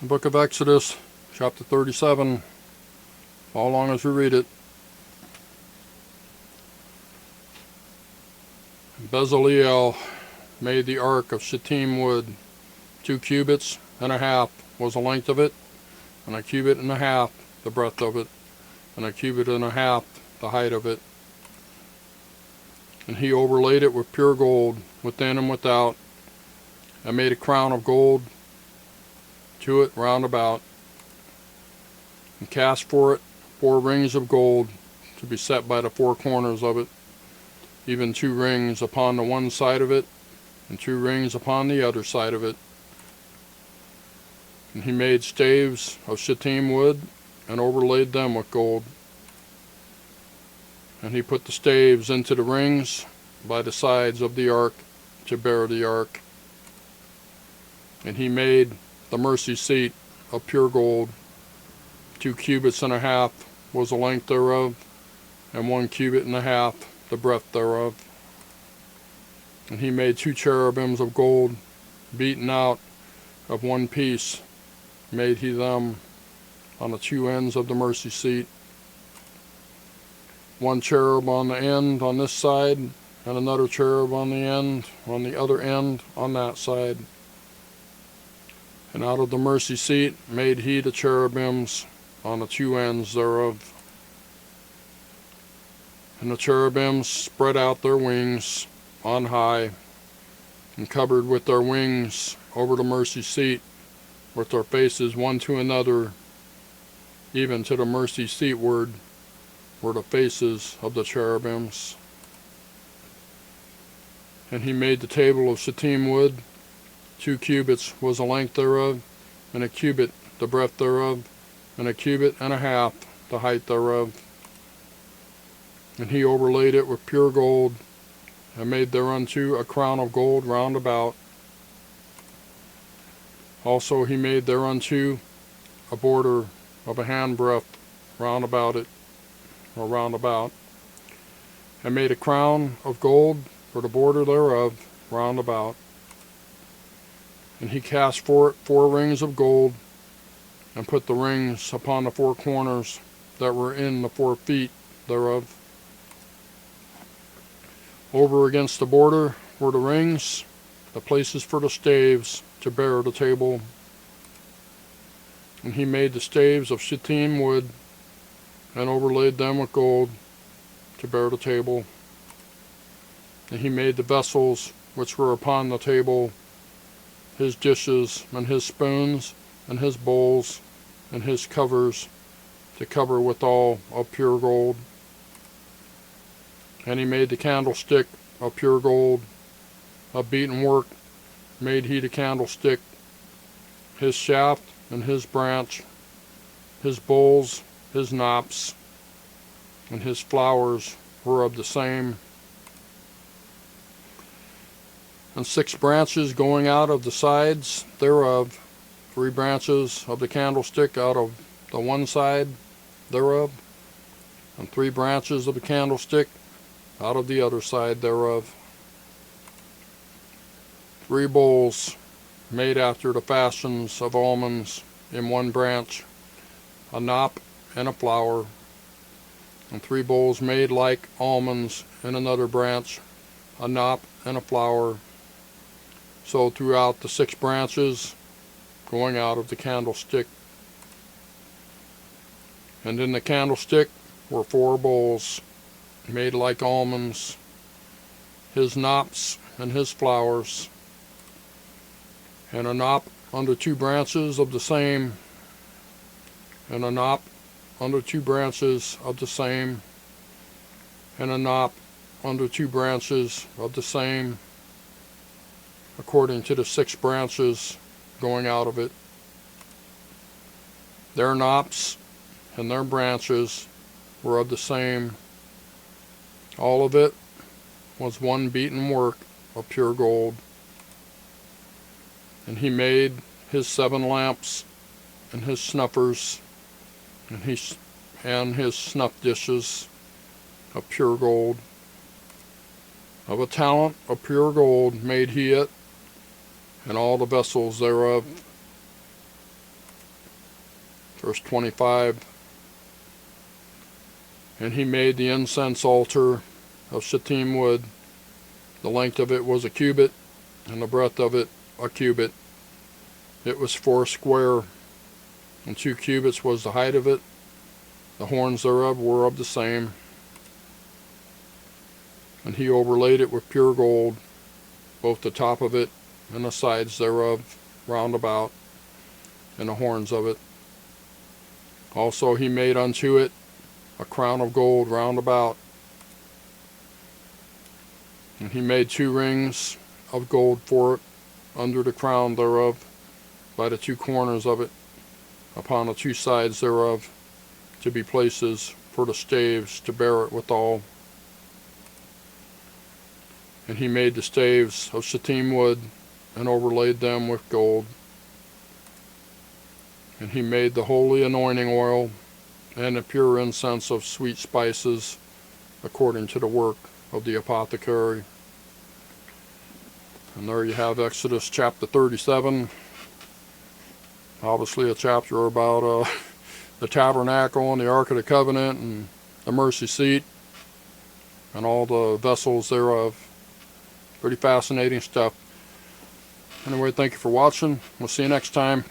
The book of Exodus, chapter 37. Follow along as we read it. Bezaleel made the ark of shittim wood. 2 cubits and a half was the length of it, and a cubit and a half the breadth of it, and a cubit and a half the height of it. And he overlaid it with pure gold within and without, and made a crown of gold to it round about, and cast for it 4 rings of gold to be set by the 4 corners of it, even 2 rings upon the one side of it, and 2 rings upon the other side of it. And he made staves of shittim wood, and overlaid them with gold. And he put the staves into the rings by the sides of the ark to bear the ark. And he made the mercy seat of pure gold. 2 cubits and a half was the length thereof, and 1 cubit and a half the breadth thereof. And he made 2 cherubims of gold, beaten out of one piece, made he them on the 2 ends of the mercy seat. 1 cherub on the end on this side, and another cherub on the end, on the other end, on that side. And out of the mercy seat made he the cherubims on the 2 ends thereof. And the cherubims spread out their wings on high, and covered with their wings over the mercy seat, with their faces one to another, even to the mercy seatward were the faces of the cherubims. And he made the table of shittim wood. 2 cubits was the length thereof, and a cubit the breadth thereof, and a cubit and a half the height thereof. And he overlaid it with pure gold, and made thereunto a crown of gold round about. Also he made thereunto a border of a handbreadth round about it, or round about, and made a crown of gold for the border thereof round about. And he cast for it 4 rings of gold, and put the rings upon the 4 corners that were in the 4 feet thereof. Over against the border were the rings, the places for the staves to bear the table. And he made the staves of shittim wood, and overlaid them with gold to bear the table. And he made the vessels which were upon the table, his dishes, and his spoons, and his bowls, and his covers, to cover withal of pure gold. And he made the candlestick of pure gold, of beaten work made he the candlestick, his shaft and his branch, his bowls, his knops, and his flowers were of the same. And 6 branches going out of the sides thereof, 3 branches of the candlestick out of the one side thereof, and 3 branches of the candlestick out of the other side thereof. 3 bowls made after the fashions of almonds in one branch, a knop and a flower, and 3 bowls made like almonds in another branch, a knop and a flower. So throughout the 6 branches going out of the candlestick. And in the candlestick were 4 bowls made like almonds, his knops and his flowers, and a knop under 2 branches of the same, and a knop under 2 branches of the same, and a knop under 2 branches of the same, according to the 6 branches going out of it. Their knops and their branches were of the same. All of it was one beaten work of pure gold. And he made his 7 lamps, and his snuffers, and his snuff dishes of pure gold. Of a talent of pure gold made he it, and all the vessels thereof. verse 25. And he made the incense altar of shittim wood. The length of it was a cubit, and the breadth of it a cubit. It was 4 square, and 2 cubits was the height of it. The horns thereof were of the same. And he overlaid it with pure gold, both the top of it and the sides thereof round about, and the horns of it. Also he made unto it a crown of gold round about. And he made 2 rings of gold for it under the crown thereof, by the 2 corners of it, upon the 2 sides thereof, to be places for the staves to bear it withal. And he made the staves of shittim wood, and overlaid them with gold. And he made the holy anointing oil, and the pure incense of sweet spices, according to the work of the apothecary. And there you have Exodus chapter 37. Obviously a chapter about the tabernacle and the Ark of the Covenant and the mercy seat and all the vessels thereof. Pretty fascinating stuff. Anyway, thank you for watching. We'll see you next time.